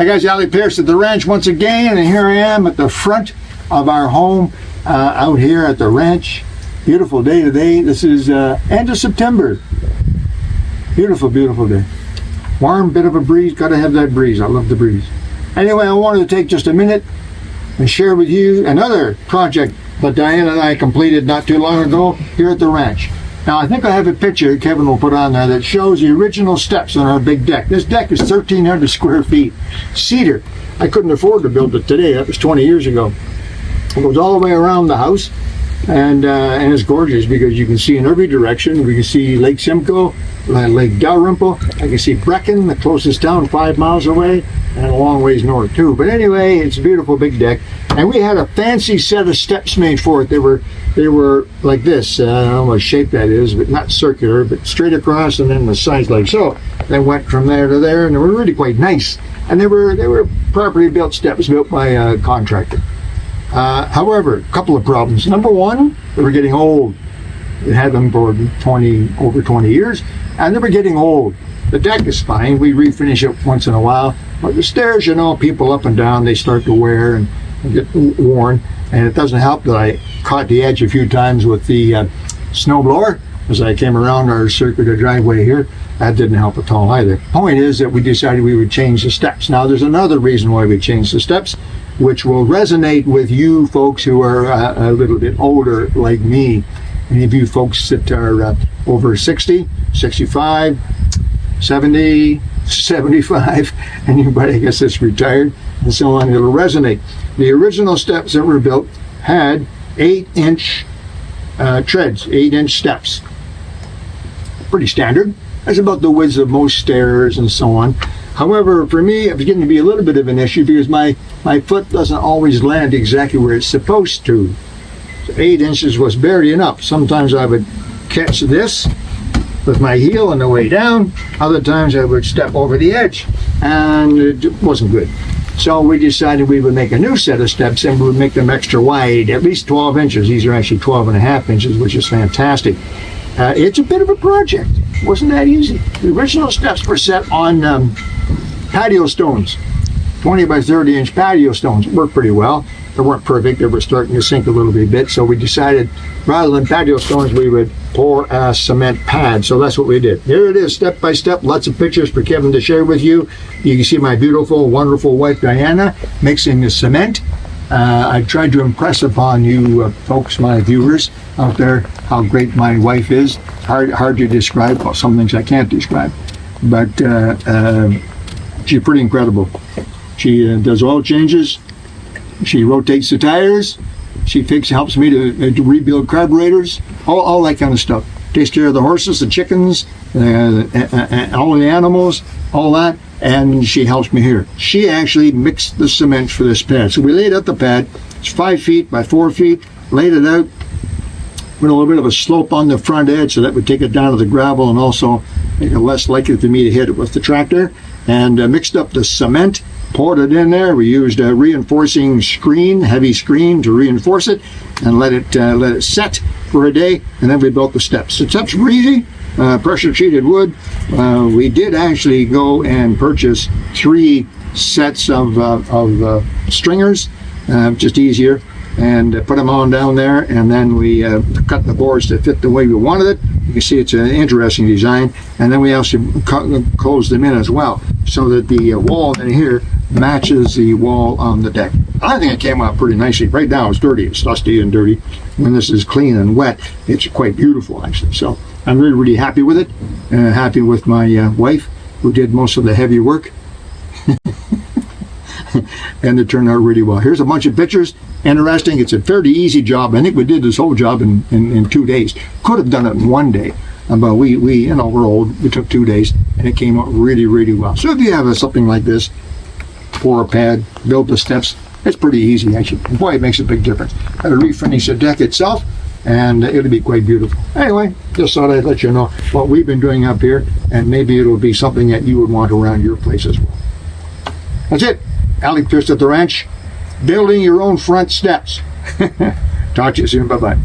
Hi guys, Alec Peirce at the ranch once again, and here I am at the front of our home out here at the ranch. Beautiful day today. This is end of September. Beautiful, beautiful day. Warm, bit of a breeze. Gotta have that breeze. I love the breeze. Anyway, I wanted to take just a minute and share with you another project that Diane and I completed not too long ago here at the ranch. Now, I think I have a picture Kevin will put on there that shows the original steps on our big deck. This deck is 1,300 square feet. Cedar. I couldn't afford to build it today. That was 20 years ago. It goes all the way around the house, and it's gorgeous because you can see in every direction. We can see Lake Simcoe, Lake Dalrymple. I can see Brecken, the closest town, 5 miles away, and a long ways north too. But anyway, it's a beautiful big deck, and we had a fancy set of steps made for it. They were like this. I don't know what shape that is, but not circular, but straight across, and then the sides like so. They went from there to there, and they were really quite nice. And they were properly built steps built by a contractor. However, a couple of problems. Number one, they were getting old. We had them for over 20 years, and they were getting old. The deck is fine. We refinish it once in a while. But the stairs, you know, people up and down, they start to wear and get worn. And it doesn't help that I caught the edge a few times with the snowblower as I came around our circular driveway here. That didn't help at all either. Point is that we decided we would change the steps. Now, there's another reason why we changed the steps, which will resonate with you folks who are a little bit older like me. Any of you folks that are over 60, 65, 70, 75, anybody I guess that's retired, and so on, it'll resonate. The original steps that were built had 8-inch treads, 8-inch steps. Pretty standard. That's about the width of most stairs and so on. However, for me, it was getting to be a little bit of an issue because my foot doesn't always land exactly where it's supposed to. So 8 inches was barely enough. Sometimes I would catch this with my heel on the way down. Other times I would step over the edge, and it wasn't good. So we decided we would make a new set of steps, and we would make them extra wide, at least 12 inches. These are actually 12.5 inches, which is fantastic. It's a bit of a project. It wasn't that easy. The original steps were set on patio stones, 20 by 30 inch patio stones. It worked pretty well. They weren't perfect. They were starting to sink a little bit. So we decided rather than patio stones, we would pour a cement pad. So that's what we did. Here it is, step by step. Lots of pictures for Kevin to share with you. You can see my beautiful, wonderful wife, Diana, mixing the cement. I tried to impress upon you folks, my viewers out there, how great my wife is. Hard to describe. Well, some things I can't describe. But she's pretty incredible. She does oil changes. She rotates the tires. She helps me to rebuild carburetors. All that kind of stuff. Takes care of the horses, the chickens, and all the animals, all that. And she helps me here. She actually mixed the cement for this pad. So we laid out the pad. It's 5 feet by 4 feet. Laid it out with a little bit of a slope on the front edge, so that would take it down to the gravel and also make it less likely for me to hit it with the tractor. And mixed up the cement, poured it in there. We used a reinforcing screen, heavy screen, to reinforce it, and let it set for a day. And then we built the steps. The steps were easy. Pressure treated wood. We did actually go and purchase 3 sets of stringers, just easier, and put them on down there, and then we cut the boards to fit the way we wanted it. You can see it's an interesting design, and then we also closed them in as well, so that the wall in here matches the wall on the deck. I think it came out pretty nicely. Right now it's dirty, it's dusty and dirty. When this is clean and wet, it's quite beautiful actually. So I'm really, really happy with it. Happy with my wife, who did most of the heavy work. And it turned out really well. Here's a bunch of pictures. Interesting. It's a fairly easy job. I think we did this whole job in 2 days. Could have done it in 1 day. But we you know, we're old. We took 2 days, and it came out really, really well. So if you have something like this, pour a pad, build the steps, it's pretty easy actually. Boy, it makes a big difference. Got to refinish the deck itself, and it'll be quite beautiful. Anyway, just thought I'd let you know what we've been doing up here, and maybe it'll be something that you would want around your place as well. That's it. Alec Peirce at the ranch, building your own front steps. Talk to you soon. Bye-bye.